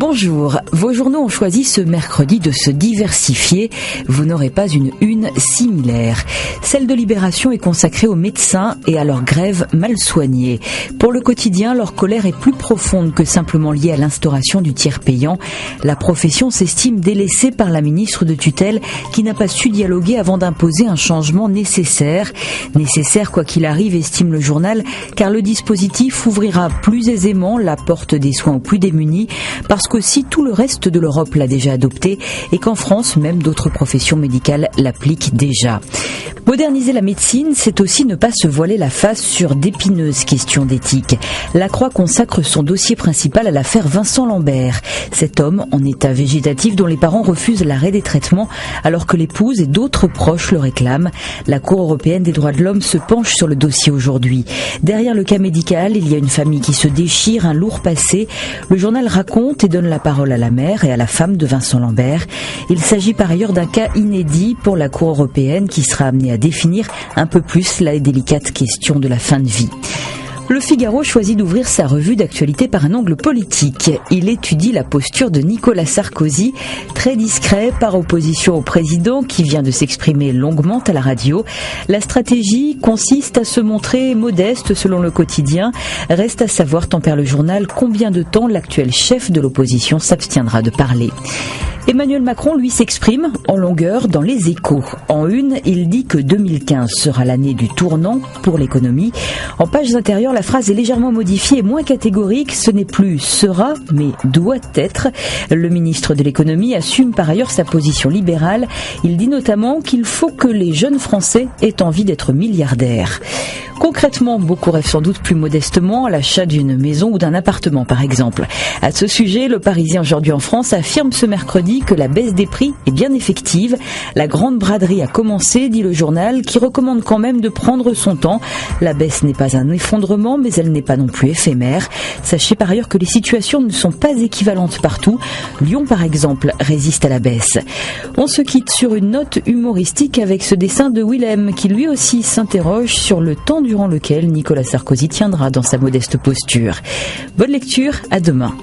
Bonjour, vos journaux ont choisi ce mercredi de se diversifier. Vous n'aurez pas une similaire. Celle de Libération est consacrée aux médecins et à leur grève mal soignée. Pour le quotidien, leur colère est plus profonde que simplement liée à l'instauration du tiers payant. La profession s'estime délaissée par la ministre de tutelle qui n'a pas su dialoguer avant d'imposer un changement nécessaire. Nécessaire quoi qu'il arrive, estime le journal, car le dispositif ouvrira plus aisément la porte des soins aux plus démunis, parce qu'aussi tout le reste de l'Europe l'a déjà adopté et qu'en France, même d'autres professions médicales l'appliquent déjà. Moderniser la médecine, c'est aussi ne pas se voiler la face sur d'épineuses questions d'éthique. La Croix consacre son dossier principal à l'affaire Vincent Lambert. Cet homme en état végétatif dont les parents refusent l'arrêt des traitements alors que l'épouse et d'autres proches le réclament. La Cour européenne des droits de l'homme se penche sur le dossier aujourd'hui. Derrière le cas médical, il y a une famille qui se déchire, un lourd passé. Le journal raconte et donne la parole à la mère et à la femme de Vincent Lambert. Il s'agit par ailleurs d'un cas inédit pour la Cour européenne qui sera amenée à définir un peu plus la délicate question de la fin de vie. Le Figaro choisit d'ouvrir sa revue d'actualité par un angle politique. Il étudie la posture de Nicolas Sarkozy, très discret par opposition au président qui vient de s'exprimer longuement à la radio. La stratégie consiste à se montrer modeste selon le quotidien. Reste à savoir, tempère le journal, combien de temps l'actuel chef de l'opposition s'abstiendra de parler. Emmanuel Macron, lui, s'exprime en longueur dans Les Échos. En une, il dit que 2015 sera l'année du tournant pour l'économie. En pages intérieures, la phrase est légèrement modifiée et moins catégorique. Ce n'est plus sera, mais doit être. Le ministre de l'économie assume par ailleurs sa position libérale. Il dit notamment qu'il faut que les jeunes Français aient envie d'être milliardaires. Concrètement, beaucoup rêvent sans doute plus modestement à l'achat d'une maison ou d'un appartement, par exemple. À ce sujet, le Parisien aujourd'hui en France affirme ce mercredi que la baisse des prix est bien effective. La grande braderie a commencé, dit le journal, qui recommande quand même de prendre son temps. La baisse n'est pas un effondrement, mais elle n'est pas non plus éphémère. Sachez par ailleurs que les situations ne sont pas équivalentes partout. Lyon, par exemple, résiste à la baisse. On se quitte sur une note humoristique avec ce dessin de Willem, qui lui aussi s'interroge sur le temps durant lequel Nicolas Sarkozy tiendra dans sa modeste posture. Bonne lecture, à demain.